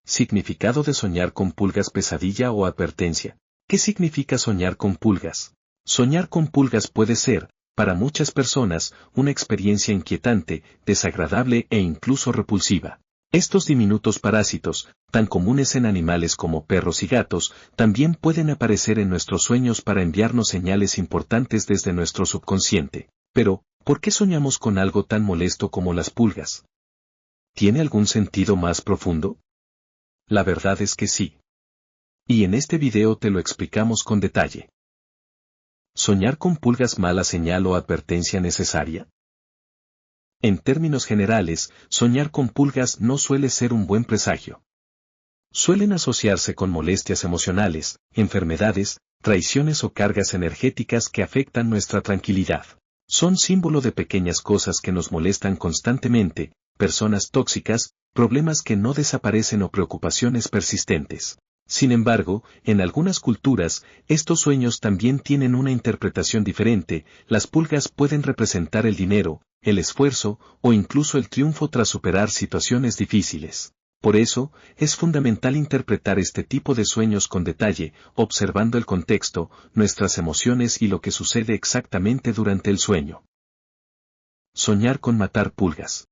Significado de soñar con pulgas: pesadilla o advertencia. ¿Qué significa soñar con pulgas? Soñar con pulgas puede ser, para muchas personas, una experiencia inquietante, desagradable e incluso repulsiva. Estos diminutos parásitos, tan comunes en animales como perros y gatos, también pueden aparecer en nuestros sueños para enviarnos señales importantes desde nuestro subconsciente. Pero, ¿por qué soñamos con algo tan molesto como las pulgas? ¿Tiene algún sentido más profundo? La verdad es que sí. Y en este video te lo explicamos con detalle. ¿Soñar con pulgas: mala señal o advertencia necesaria? En términos generales, soñar con pulgas no suele ser un buen presagio. Suelen asociarse con molestias emocionales, enfermedades, traiciones o cargas energéticas que afectan nuestra tranquilidad. Son símbolo de pequeñas cosas que nos molestan constantemente, personas tóxicas, problemas que no desaparecen o preocupaciones persistentes. Sin embargo, en algunas culturas, estos sueños también tienen una interpretación diferente. Las pulgas pueden representar el dinero, el esfuerzo, o incluso el triunfo tras superar situaciones difíciles. Por eso, es fundamental interpretar este tipo de sueños con detalle, observando el contexto, nuestras emociones y lo que sucede exactamente durante el sueño. Soñar con matar pulgas.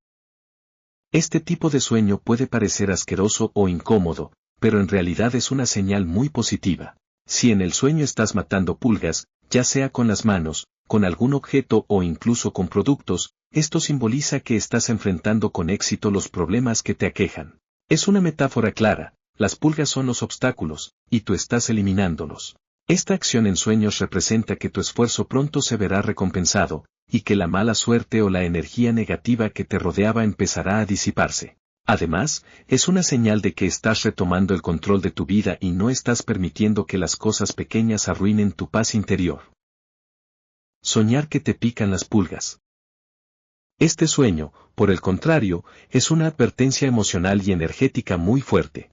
Este tipo de sueño puede parecer asqueroso o incómodo, pero en realidad es una señal muy positiva. Si en el sueño estás matando pulgas, ya sea con las manos, con algún objeto o incluso con productos, esto simboliza que estás enfrentando con éxito los problemas que te aquejan. Es una metáfora clara: las pulgas son los obstáculos, y tú estás eliminándolos. Esta acción en sueños representa que tu esfuerzo pronto se verá recompensado, y que la mala suerte o la energía negativa que te rodeaba empezará a disiparse. Además, es una señal de que estás retomando el control de tu vida y no estás permitiendo que las cosas pequeñas arruinen tu paz interior. Soñar que te pican las pulgas. Este sueño, por el contrario, es una advertencia emocional y energética muy fuerte.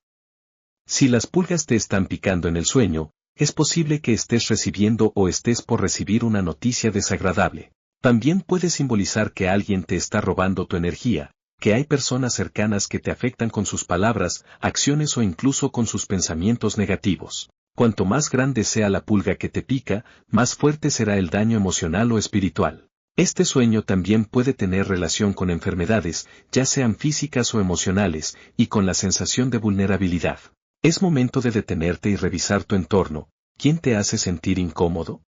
Si las pulgas te están picando en el sueño, es posible que estés recibiendo o estés por recibir una noticia desagradable. También puede simbolizar que alguien te está robando tu energía, que hay personas cercanas que te afectan con sus palabras, acciones o incluso con sus pensamientos negativos. Cuanto más grande sea la pulga que te pica, más fuerte será el daño emocional o espiritual. Este sueño también puede tener relación con enfermedades, ya sean físicas o emocionales, y con la sensación de vulnerabilidad. Es momento de detenerte y revisar tu entorno. ¿Quién te hace sentir incómodo?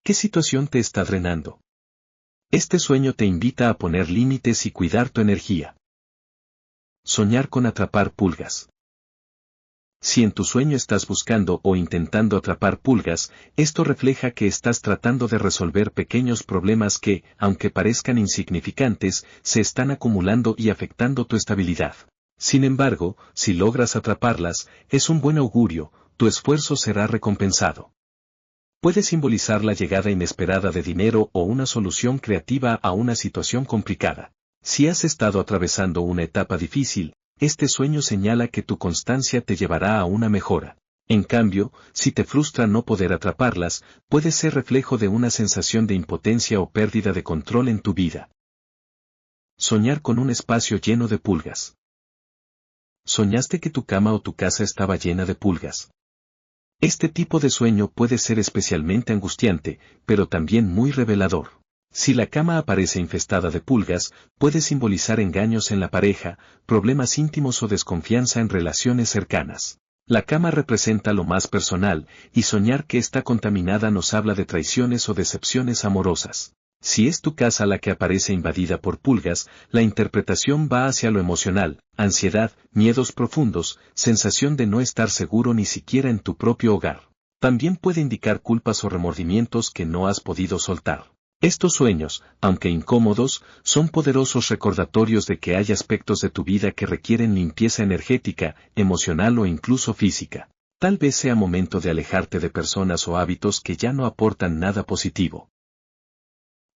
¿Qué situación te está drenando? Este sueño te invita a poner límites y cuidar tu energía. Soñar con atrapar pulgas. Si en tu sueño estás buscando o intentando atrapar pulgas, esto refleja que estás tratando de resolver pequeños problemas que, aunque parezcan insignificantes, se están acumulando y afectando tu estabilidad. Sin embargo, si logras atraparlas, es un buen augurio, tu esfuerzo será recompensado. Puede simbolizar la llegada inesperada de dinero o una solución creativa a una situación complicada. Si has estado atravesando una etapa difícil, este sueño señala que tu constancia te llevará a una mejora. En cambio, si te frustra no poder atraparlas, puede ser reflejo de una sensación de impotencia o pérdida de control en tu vida. Soñar con un espacio lleno de pulgas. ¿Soñaste que tu cama o tu casa estaba llena de pulgas? Este tipo de sueño puede ser especialmente angustiante, pero también muy revelador. Si la cama aparece infestada de pulgas, puede simbolizar engaños en la pareja, problemas íntimos o desconfianza en relaciones cercanas. La cama representa lo más personal, y soñar que está contaminada nos habla de traiciones o decepciones amorosas. Si es tu casa la que aparece invadida por pulgas, la interpretación va hacia lo emocional: ansiedad, miedos profundos, sensación de no estar seguro ni siquiera en tu propio hogar. También puede indicar culpas o remordimientos que no has podido soltar. Estos sueños, aunque incómodos, son poderosos recordatorios de que hay aspectos de tu vida que requieren limpieza energética, emocional o incluso física. Tal vez sea momento de alejarte de personas o hábitos que ya no aportan nada positivo.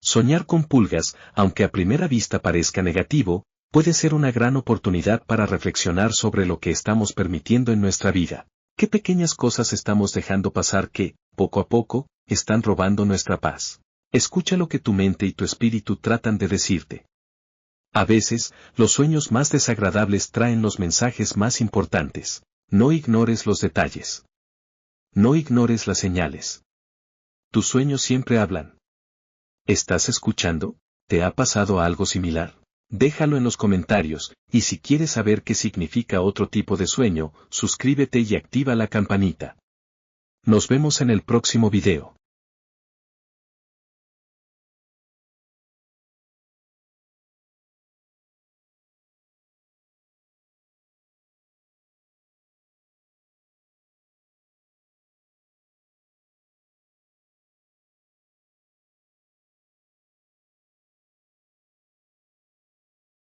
Soñar con pulgas, aunque a primera vista parezca negativo, puede ser una gran oportunidad para reflexionar sobre lo que estamos permitiendo en nuestra vida. ¿Qué pequeñas cosas estamos dejando pasar que, poco a poco, están robando nuestra paz? Escucha lo que tu mente y tu espíritu tratan de decirte. A veces, los sueños más desagradables traen los mensajes más importantes. No ignores los detalles. No ignores las señales. Tus sueños siempre hablan. ¿Estás escuchando? ¿Te ha pasado algo similar? Déjalo en los comentarios, y si quieres saber qué significa otro tipo de sueño, suscríbete y activa la campanita. Nos vemos en el próximo video.